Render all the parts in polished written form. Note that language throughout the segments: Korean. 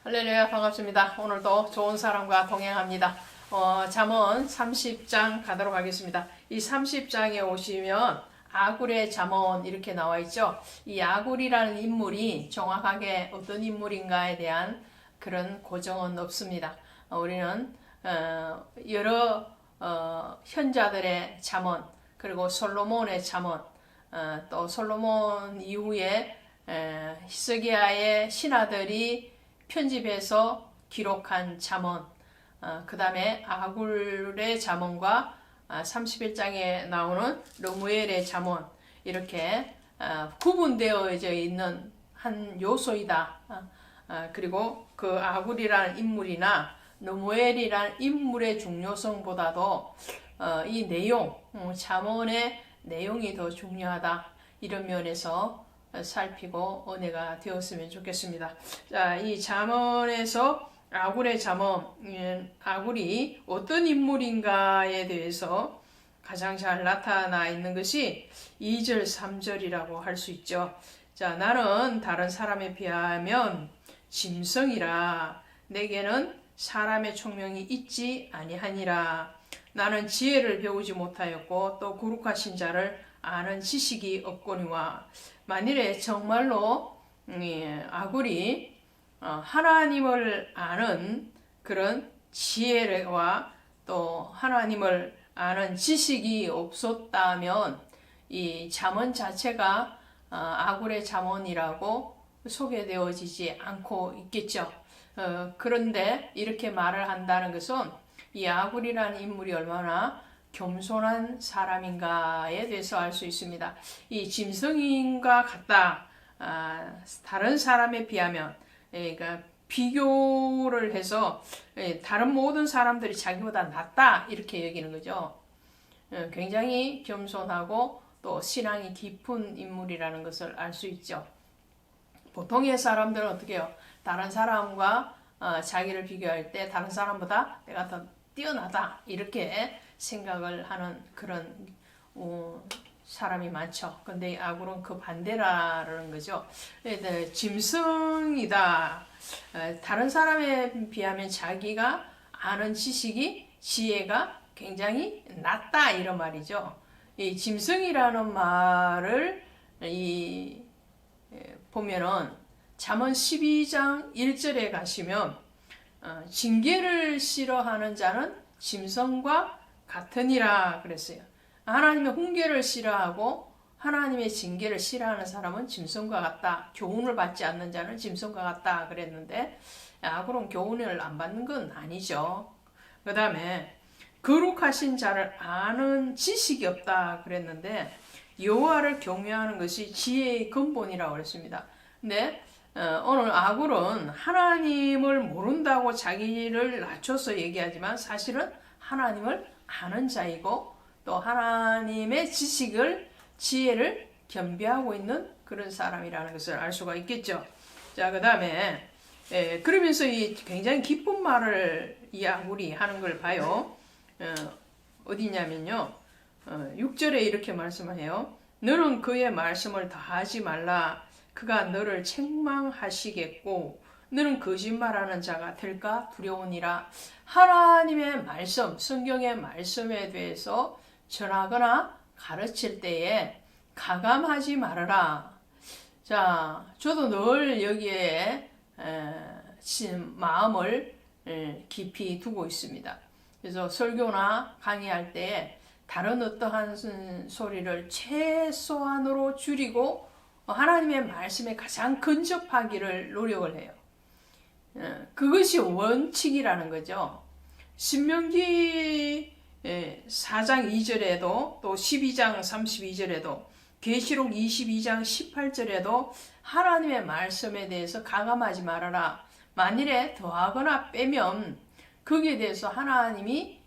할렐루야, 반갑습니다. 오늘도 좋은 사람과 동행합니다. 잠언 30장 가도록 하겠습니다. 이 30장에 오시면 아굴의 잠언 이렇게 나와 있죠. 이 아굴이라는 인물이 정확하게 어떤 인물인가에 대한 그런 고정은 없습니다. 우리는 여러 현자들의 잠언, 그리고 솔로몬의 잠언, 또 솔로몬 이후에 히스기야의 신하들이 편집해서 기록한 잠언, 그 다음에 아굴의 잠언과 31장에 나오는 르무엘의 잠언, 이렇게 구분되어져 있는 한 요소이다. 그리고 그 아굴이라는 인물이나 르무엘이라는 인물의 중요성보다도 이 내용, 잠언의 내용이 더 중요하다. 이런 면에서 살피고 은혜가 되었으면 좋겠습니다. 자, 이 잠언에서 아굴의 잠언, 아굴이 어떤 인물인가에 대해서 가장 잘 나타나 있는 것이 2절, 3절이라고 할 수 있죠. 자, 나는 다른 사람에 비하면 짐승이라 내게는 사람의 총명이 있지 아니하니라. 나는 지혜를 배우지 못하였고 또 거룩하신 자를 아는 지식이 없거니와. 만일에 정말로 아굴이 하나님을 아는 그런 지혜와 또 하나님을 아는 지식이 없었다면 이 잠언 자체가 아굴의 잠언이라고 소개되어지지 않고 있겠죠. 그런데 이렇게 말을 한다는 것은 이 아굴이라는 인물이 얼마나 겸손한 사람인가에 대해서 알 수 있습니다. 이 짐승인과 같다. 다른 사람에 비하면, 그러니까 비교를 해서 다른 모든 사람들이 자기보다 낫다 이렇게 여기는 거죠. 굉장히 겸손하고 또 신앙이 깊은 인물이라는 것을 알 수 있죠. 보통의 사람들은 어떻게 해요? 다른 사람과 자기를 비교할 때 다른 사람보다 내가 더 뛰어나다 이렇게 생각을 하는 그런 사람이 많죠. 근데 아굴은 그 반대라는 거죠. 짐승이다. 다른 사람에 비하면 자기가 아는 지식이, 지혜가 굉장히 낮다 이런 말이죠. 이 짐승이라는 말을 보면은 잠언 12장 1절에 가시면 징계를 싫어하는 자는 짐승과 같으니라 그랬어요. 하나님의 훈계를 싫어하고 하나님의 징계를 싫어하는 사람은 짐승과 같다. 교훈을 받지 않는 자는 짐승과 같다 그랬는데 아굴은 교훈을 안 받는 건 아니죠. 그 다음에 거룩하신 자를 아는 지식이 없다 그랬는데 여호와를 경외하는 것이 지혜의 근본이라고 그랬습니다. 근데 오늘 아굴은 하나님을 모른다고 자기를 낮춰서 얘기하지만 사실은 하나님을 아는 자이고 또 하나님의 지혜를 겸비하고 있는 그런 사람이라는 것을 알 수가 있겠죠. 자, 그 다음에 그러면서 이 굉장히 기쁜 말을 이 아굴이 하는 걸 봐요. 어디냐면요. 6절에 이렇게 말씀해요. 너는 그의 말씀을 다하지 말라. 그가 너를 책망하시겠고 너는 거짓말하는 자가 될까 두려우니라. 하나님의 말씀, 성경의 말씀에 대해서 전하거나 가르칠 때에 가감하지 말아라. 자, 저도 늘 여기에 마음을 깊이 두고 있습니다. 그래서 설교나 강의할 때 다른 어떠한 소리를 최소한으로 줄이고 하나님의 말씀에 가장 근접하기를 노력을 해요. 그것이 원칙이라는 거죠. 신명기 4장 2절에도 또 12장 32절에도 계시록 22장 18절에도 하나님의 말씀에 대해서 가감하지 말아라. 만일에 더하거나 빼면 거기에 대해서 하나님이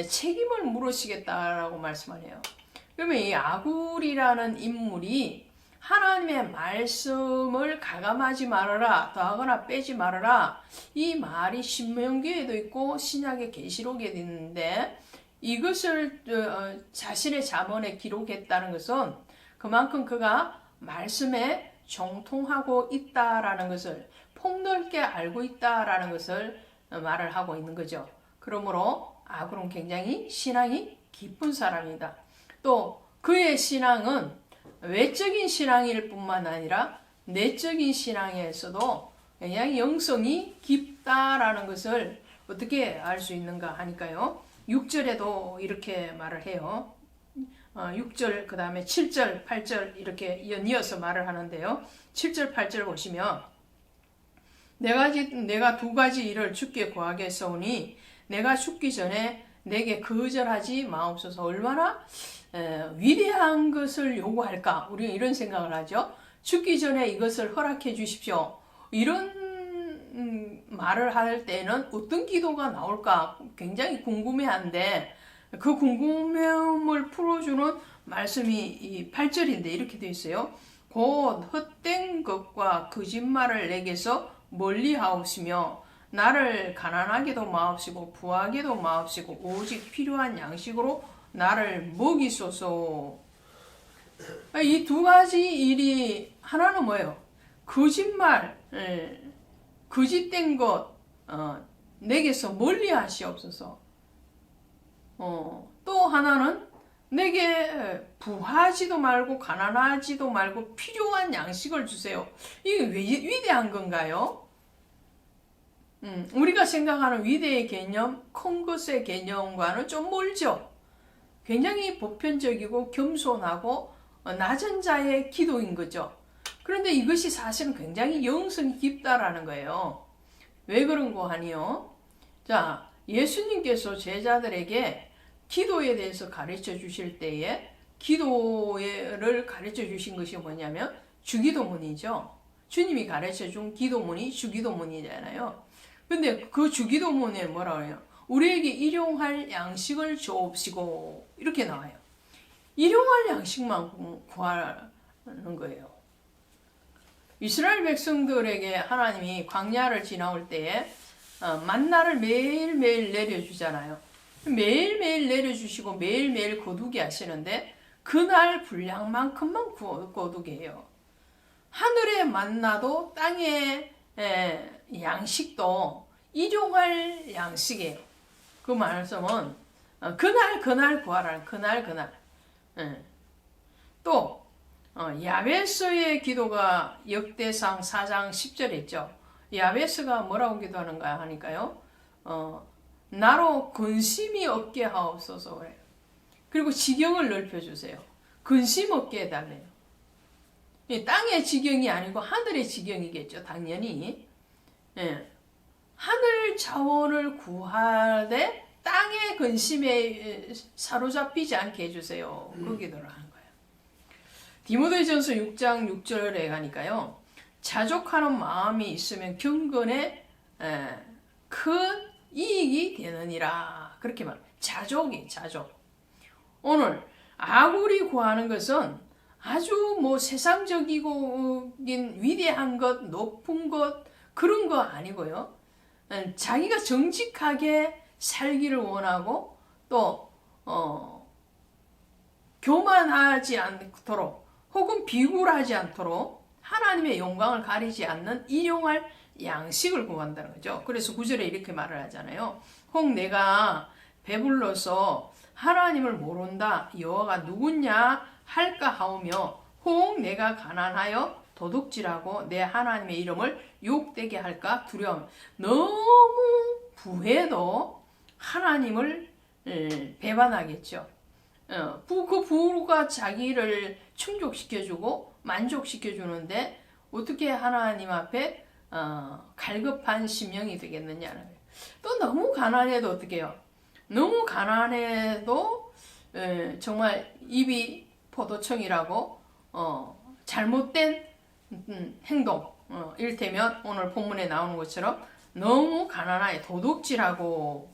책임을 물으시겠다라고 말씀을 해요. 그러면 이 아굴이라는 인물이 하나님의 말씀을 가감하지 말아라, 더하거나 빼지 말아라. 이 말이 신명기에도 있고 신약의 계시록에도 있는데 이것을 자신의 잠언에 기록했다는 것은 그만큼 그가 말씀에 정통하고 있다라는 것을 폭넓게 알고 있다라는 것을 말을 하고 있는 거죠. 그러므로 아굴은 굉장히 신앙이 깊은 사람이다. 또 그의 신앙은 외적인 신앙일 뿐만 아니라 내적인 신앙에서도 굉장히 영성이 깊다라는 것을 어떻게 알 수 있는가 하니까요. 6절에도 이렇게 말을 해요. 6절 그 다음에 7절 8절 이렇게 이어서 말을 하는데요. 7절 8절 보시면 내가 두 가지 일을 주께 구하겠사오니 내가 죽기 전에 내게 거절하지 마옵소서. 얼마나 위대한 것을 요구할까? 우리는 이런 생각을 하죠. 죽기 전에 이것을 허락해 주십시오. 이런 말을 할 때는 어떤 기도가 나올까 굉장히 궁금해한데 그 궁금함을 풀어주는 말씀이 이 8절인데 이렇게 되어 있어요. 곧 헛된 것과 거짓말을 내게서 멀리 하옵시며 나를 가난하게도 마옵시고 부하게도 마옵시고 오직 필요한 양식으로 나를 먹이소서. 이 두 가지 일이 하나는 뭐예요? 거짓말, 거짓된 것 내게서 멀리 하시옵소서. 또 하나는 내게 부하지도 말고 가난하지도 말고 필요한 양식을 주세요. 이게 왜 위대한 건가요? 우리가 생각하는 위대의 개념, 큰 것의 개념과는 좀 멀죠. 굉장히 보편적이고 겸손하고 낮은 자의 기도인 거죠. 그런데 이것이 사실은 굉장히 영성이 깊다라는 거예요. 왜 그런고 하니요? 자, 예수님께서 제자들에게 기도에 대해서 가르쳐 주실 때에 기도를 가르쳐 주신 것이 뭐냐면 주기도문이죠. 주님이 가르쳐 준 기도문이 주기도문이잖아요. 근데 그 주기도문에 뭐라고 해요? 우리에게 일용할 양식을 주옵시고 이렇게 나와요. 일용할 양식만 구하는 거예요. 이스라엘 백성들에게 하나님이 광야를 지나올 때에 만나를 매일매일 내려주잖아요. 매일매일 내려주시고 매일매일 거두게 하시는데 그날 분량만큼만 거두게 해요. 하늘의 만나도 땅의 양식도 일용할 양식이에요. 그 말씀은 그날 구하라는 그날. 또 야베스의 기도가 역대상 4장 10절에 있죠. 야베스가 뭐라고 기도하는가 하니까요. 나로 근심이 없게 하옵소서 그래요. 그리고 지경을 넓혀주세요. 근심 없게 해달래요. 땅의 지경이 아니고 하늘의 지경이겠죠. 당연히. 하늘 자원을 구하되 땅의 근심에 사로잡히지 않게 해주세요. 그 기도를 하는 거예요. 디모데전서 6장 6절에 가니까요. 자족하는 마음이 있으면 경건에 큰 이익이 되느니라. 그렇게 말해요. 자족. 오늘 아굴이 구하는 것은 아주 세상적이긴 위대한 것, 높은 것 그런 거 아니고요. 자기가 정직하게 살기를 원하고 또 교만하지 않도록 혹은 비굴하지 않도록 하나님의 영광을 가리지 않는 일용할 양식을 구한다는 거죠. 그래서 9절에 이렇게 말을 하잖아요. 혹 내가 배불러서 하나님을 모른다 여호와가 누구냐 할까 하오며 혹 내가 가난하여 도둑질하고 내 하나님의 이름을 욕되게 할까 두려움. 너무 부해도 하나님을 배반하겠죠. 그 부가 자기를 충족시켜주고 만족시켜주는데 어떻게 하나님 앞에 갈급한 심령이 되겠느냐는 거예요. 또 너무 가난해도 어떻게 해요? 너무 가난해도 정말 입이 포도청이라고 잘못된 행동 이를테면 오늘 본문에 나오는 것처럼 너무 가난하게 도둑질하고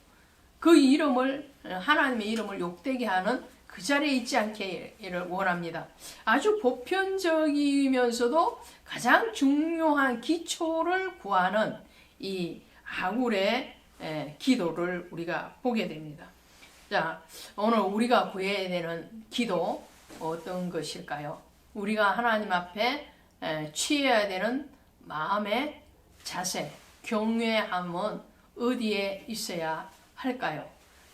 그 이름을 하나님의 이름을 욕되게 하는 그 자리에 있지 않기를 원합니다. 아주 보편적이면서도 가장 중요한 기초를 구하는 이 아굴의 기도를 우리가 보게 됩니다. 자, 오늘 우리가 구해야 되는 기도 어떤 것일까요? 우리가 하나님 앞에 취해야 되는 마음의 자세, 경외함은 어디에 있어야 할까요?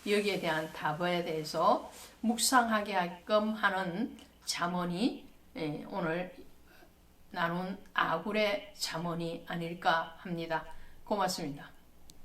여기에 대한 답에 대해서 묵상하게 하게끔 하는 잠언이 오늘 나눈 아굴의 잠언이 아닐까 합니다. 고맙습니다.